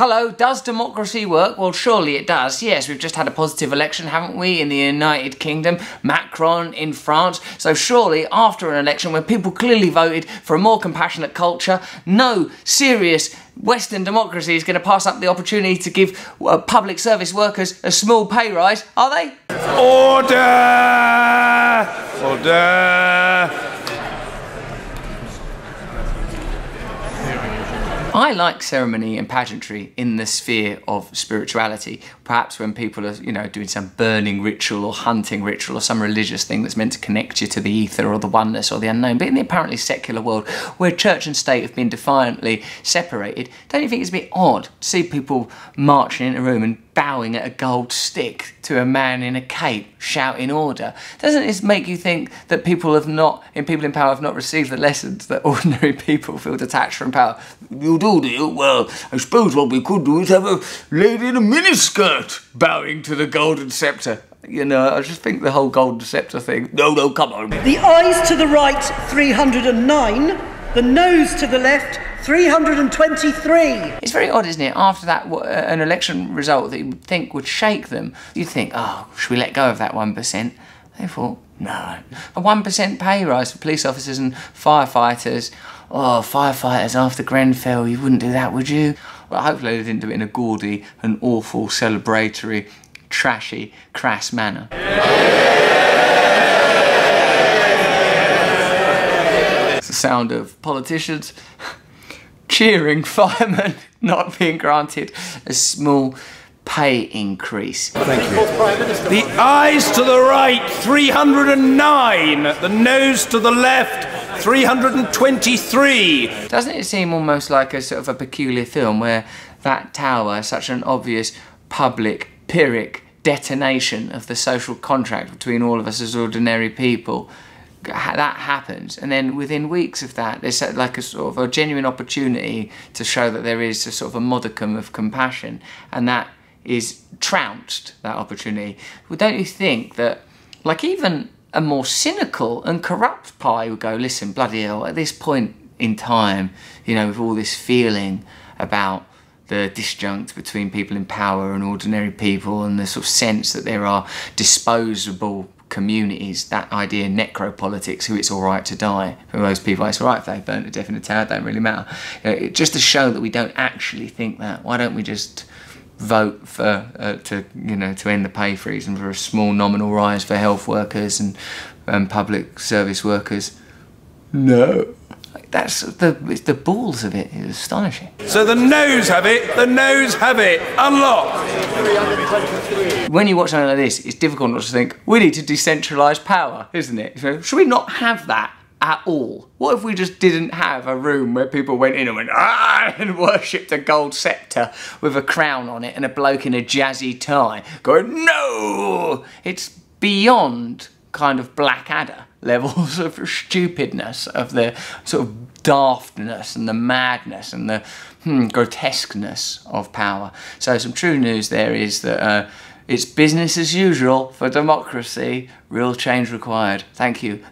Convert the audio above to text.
Hello, does democracy work? Well, surely it does. Yes, we've just had a positive election, haven't we, in the United Kingdom, Macron in France. So surely, after an election when people clearly voted for a more compassionate culture, no serious Western democracy is going to pass up the opportunity to give public service workers a small pay rise, are they? Order! Order! I like ceremony and pageantry in the sphere of spirituality. Perhaps when people are, doing some burning ritual or hunting ritual or some religious thing that's meant to connect you to the ether or the oneness or the unknown. But in the apparently secular world, where church and state have been defiantly separated, don't you think it's a bit odd to see people marching in a room and bowing at a gold stick to a man in a cape shouting order? Doesn't this make you think that people in power have not received the lessons that ordinary people feel detached from power? You do it? Well, I suppose what we could do is have a lady in a miniskirt bowing to the golden sceptre. I just think the whole golden sceptre thing. No, come on. The eyes to the right, 309. The nose to the left, 323. It's very odd, isn't it? After that, an election result that you would think would shake them, you'd think, oh, should we let go of that 1%? They thought, no. A 1% pay rise for police officers and firefighters. Oh, firefighters after Grenfell, you wouldn't do that, would you? Well, hopefully they didn't do it in a gaudy and awful, celebratory, trashy, crass manner. It's the sound of politicians cheering firemen not being granted a small pay increase. Thank you. The eyes to the right, 309. The nose to the left, 323. Doesn't it seem almost like a sort of a peculiar film where that tower, such an obvious public Pyrrhic detonation of the social contract between all of us as ordinary people, that happens, and then within weeks of that there's like a sort of a genuine opportunity to show that there is a sort of a modicum of compassion, and that is trounced, that opportunity. Well, don't you think that, like, even a more cynical and corrupt pie would go, listen, bloody hell, at this point in time, with all this feeling about the disjunct between people in power and ordinary people, and the sort of sense that there are disposable communities, that idea, necropolitics, who it's all right to die. For most people, it's all right if they burn to death in a tower, it don't really matter. Just to show that we don't actually think that, why don't we just vote for to end the pay freeze and for a small nominal rise for health workers and public service workers? No. It's the balls of it. It's astonishing. So the noes have it, the noes have it. Unlocked. When you watch something like this, it's difficult not to think, we need to decentralise power, isn't it? Should we not have that at all? What if we just didn't have a room where people went in and went, ah, and worshipped a gold sceptre with a crown on it and a bloke in a jazzy tie going, no! It's beyond kind of Blackadder levels of stupidness, of the sort of daftness and the madness and the grotesqueness of power. So some true news there is that it's business as usual for democracy, real change required. Thank you.